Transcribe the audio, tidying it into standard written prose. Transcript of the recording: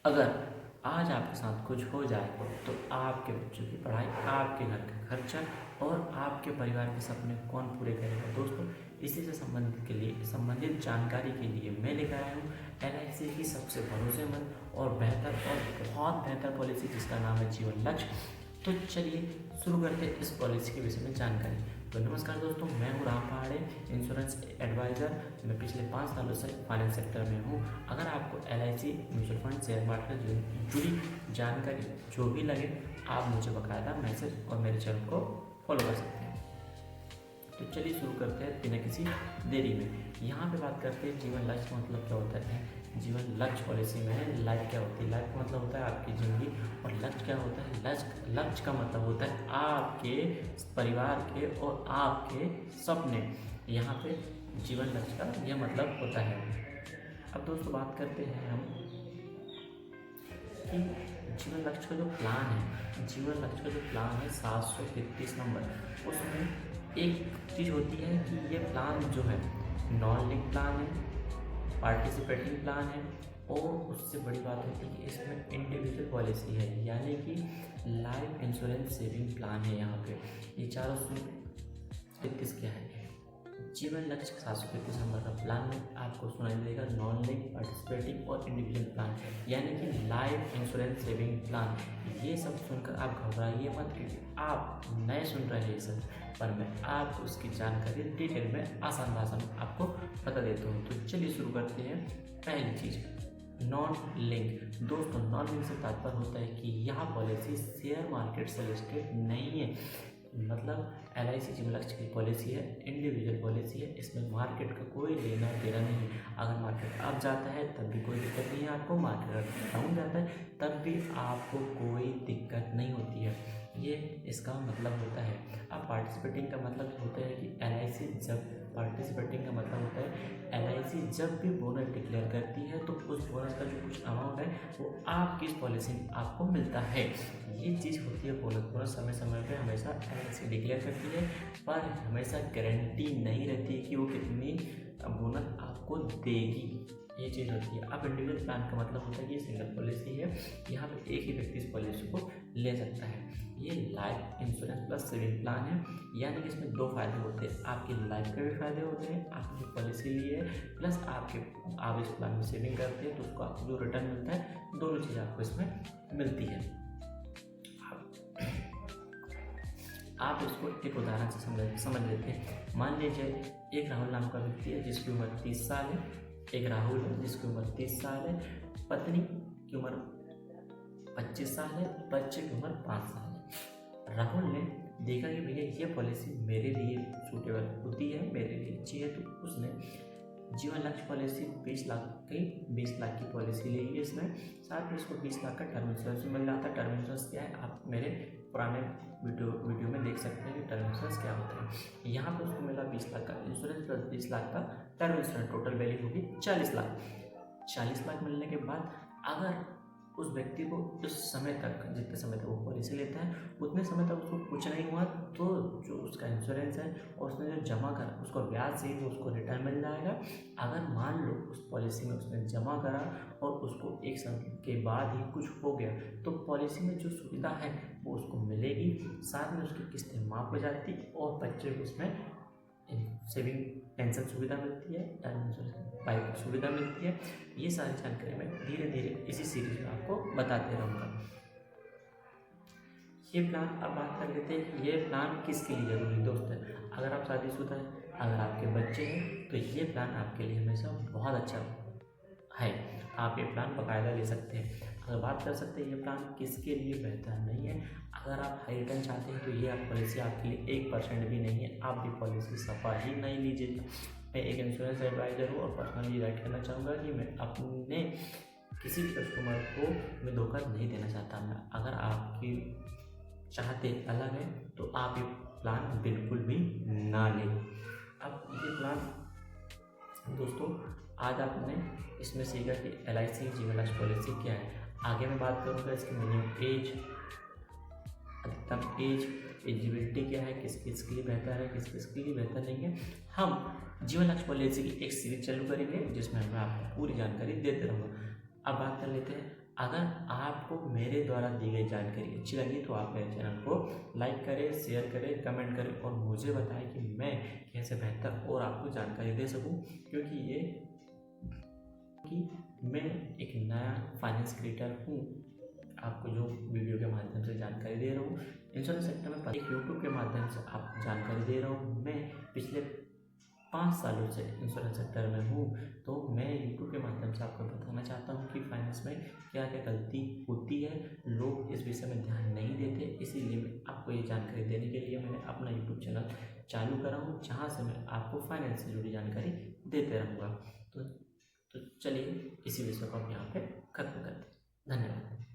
अगर आज आपके साथ कुछ हो जाए तो आपके बच्चों की पढ़ाई, आपके घर का खर्चा और आपके परिवार के सपने कौन पूरे करेगा। दोस्तों, इसी से संबंधित जानकारी के लिए मैं लेकर आया हूँ LIC की सबसे भरोसेमंद और बेहतर और बहुत बेहतर पॉलिसी, जिसका नाम है जीवन लक्ष्य। तो चलिए शुरू करते हैं इस पॉलिसी के विषय में जानकारी। तो नमस्कार दोस्तों, मैं हूँ राम पहाड़े, इंश्योरेंस एडवाइज़र। मैं पिछले 5 सालों से फाइनेंस सेक्टर में हूँ। अगर आपको LIC, mutual fund, share market से जुड़ी जानकारी जो भी लगे, आप मुझे बकायदा मैसेज और मेरे चैनल को फॉलो कर सकते हैं। तो चलिए शुरू करते हैं बिना किसी देरी में। यहाँ पे बात करते हैं जीवन लक्ष्य का मतलब क्या होता है। जीवन लक्ष्य पॉलिसी में लाइफ क्या होती है। लाइफ का मतलब होता है आपकी ज़िंदगी, और लक्ष्य क्या होता है। लक्ष्य का मतलब होता है आपके परिवार के और आपके सपने। यहाँ पे जीवन लक्ष्य का यह मतलब होता है। अब दोस्तों बात करते हैं हम कि जीवन लक्ष्य का जो प्लान है, जीवन लक्ष्य का जो प्लान है 733 नंबर, उसमें एक चीज़ होती है कि ये प्लान जो है नॉन लिंक प्लान है, पार्टिसिपेटिंग प्लान है, और उससे बड़ी बात होती है कि इसमें इंडिविजुअल पॉलिसी है, यानी कि लाइफ इंश्योरेंस सेविंग प्लान है। यहाँ पे ये चारों 33 क्या है। जीवन लक्ष्य 733 नंबर का प्लान में आपको सुनाई देगा नॉन लिंक, पार्टिसिपेटिंग और इंडिविजुअल प्लान, यानी कि लाइफ इंश्योरेंस सेविंग प्लान। ये सब सुनकर आप घबराइए मत, क्योंकि आप नए सुन रहे हैं सब, पर मैं आपको उसकी जानकारी डिटेल में आसान भाषा में आपको बता देता हूँ। तो चलिए शुरू करते हैं। पहली चीज़, नॉन लिंक। दोस्तों, नॉन लिंक से तात्पर्य होता है कि यह पॉलिसी शेयर मार्केट से रिलेटेड नहीं है। मतलब LIC जीवन लक्ष्य की पॉलिसी है, इंडिविजुअल पॉलिसी है, इसमें मार्केट का कोई लेना देना नहीं है। अगर मार्केट अप जाता है तब भी कोई दिक्कत नहीं है आपको, मार्केट अगर डाउन जाता है तब भी आपको कोई दिक्कत नहीं होती है। ये इसका मतलब होता है। अब पार्टिसिपेटिंग का मतलब होता है कि LIC जब पार्टिसिपेटिंग का मतलब होता है LIC जब भी बोनस डिक्लेयर करती है तो उस बोनस का जो कुछ अमाउंट है वो आपकी इस पॉलिसी में आपको मिलता है। ये चीज़ होती है बोनस समय समय पे हमेशा LIC डिक्लेयर करती है, पर हमेशा गारंटी नहीं रहती है कि वो कितनी बोनस आपको देगी। ये चीज़ होती है। अब इंडिविजुअल प्लान का मतलब होता है कि ये सिंगल पॉलिसी है, यहाँ पे एक ही व्यक्ति इस पॉलिसी को ले सकता है। ये life insurance plus saving plan है, यानी कि इसमें 2 फायदे होते हैं। आपकी लाइफ के भी फायदे होते हैं, आपकी पॉलिसी लिए है, प्लस आप इस प्लान में सेविंग करते हैं तो उसको आपको जो रिटर्न मिलता है, दोनों चीज़ आपको इसमें मिलती है। आप इसको एक उदाहरण से समझ लेते हैं। मान लीजिए एक राहुल नाम का व्यक्ति है जिसकी उम्र 30 साल है। एक राहुल है जिसकी उम्र 30 साल है, पत्नी की उम्र 25 साल है, बच्चे की उम्र 5 साल है। राहुल ने देखा कि भैया ये पॉलिसी मेरे लिए सूटेबल होती है, मेरे लिए अच्छी है, तो उसने जीवन लक्ष्य पॉलिसी 20 लाख की पॉलिसी ली है। इसमें साथ में इसको 20 लाख का टर्म इंश्योरेंस मिल रहा था। टर्म इंश्योरेंस क्या है, आप मेरे पुराने वीडियो में देख सकते हैं कि टर्म इंश्योरेंस क्या होता है। यहाँ पे उसको मिला 20 लाख का इंश्योरेंस प्लस 20 लाख का टर्म इंश्योरेंस, टोटल वैल्यू होगी 40 लाख। 40 लाख मिलने के बाद अगर उस व्यक्ति को उस समय तक, जितने समय तक वो पॉलिसी लेता है उतने समय तक उसको कुछ नहीं हुआ, तो जो उसका इंश्योरेंस है और उसने जो जमा करा उसको ब्याज से ही उसको रिटर्न मिल जाएगा। अगर मान लो उस पॉलिसी में उसने जमा करा और उसको 1 साल के बाद ही कुछ हो गया, तो पॉलिसी में जो सुविधा है वो उसको मिलेगी, साथ में उसकी किस्तें माफ़ हो जाती और बच्चे को उसमें सेविंग पेंशन सुविधा मिलती है, टर्म इंश्योरेंस बाइक की सुविधा मिलती है। ये सारी जानकारी मैं धीरे धीरे इसी सीरीज में आपको बताते रहूँगा। ये प्लान अब बात कर लेते हैं, ये प्लान किसके लिए जरूरी दोस्त है। अगर आप शादीशुदा हैं, अगर आपके बच्चे हैं, तो ये प्लान आपके लिए हमेशा बहुत अच्छा है। आप ये प्लान बाकायदा ले सकते हैं। अगर बात कर सकते हैं ये प्लान किसके लिए बेहतर नहीं है, अगर आप हाई रिटर्न चाहते हैं तो ये पॉलिसी आपके लिए 1% भी नहीं है। आप भी पॉलिसी सफा ही नहीं लीजिएगा। मैं एक इंश्योरेंस एडवाइज़र हूँ और पर्सनली राइट करना चाहूँगा कि मैं अपने किसी भी कस्टमर को मैं धोखा नहीं देना चाहता। मैं अगर आपकी चाहते अलग है तो आप ये प्लान बिल्कुल भी ना लें। अब ये प्लान दोस्तों आज आपने इसमें सीखा कि LIC जीवन लक्ष्य पॉलिसी क्या है। आगे मैं बात करूँगा इसकी मिनिमम एज, अधिकतम एज, एलिजिबिलिटी क्या है, किस किस के लिए बेहतर है, किस किस के लिए बेहतर नहीं है। हम जीवन लक्ष्य पॉलिसी की एक सीरीज चालू करेंगे जिसमें मैं आपको पूरी जानकारी देते रहूँगा। अब बात कर लेते हैं अगर आपको मेरे द्वारा दी गई जानकारी अच्छी लगी तो आप मेरे चैनल को लाइक करें, शेयर करें, कमेंट करें और मुझे बताएं कि मैं कैसे बेहतर और आपको जानकारी दे सकूं, क्योंकि मैं एक नया फाइनेंस क्रिएटर हूँ। आपको जो वीडियो के माध्यम से जानकारी दे रहा हूँ इंश्योरेंस सेक्टर में, एक यूट्यूब के माध्यम से आपको जानकारी दे रहा हूँ। मैं पिछले 5 सालों से इंश्योरेंस सेक्टर में हूँ, तो मैं यूट्यूब के माध्यम से आपको बताना चाहता हूँ कि फाइनेंस में क्या क्या गलती होती है, लोग इस विषय में ध्यान नहीं देते। इसीलिए मैं आपको ये जानकारी देने के लिए मैंने अपना यूट्यूब चैनल चालू करा हूँ, जहाँ से मैं आपको फाइनेंस से जुड़ी जानकारी देते रहूँगा। तो चलिए इसी विषय को हम यहाँ पे खत्म करते हैं। धन्यवाद।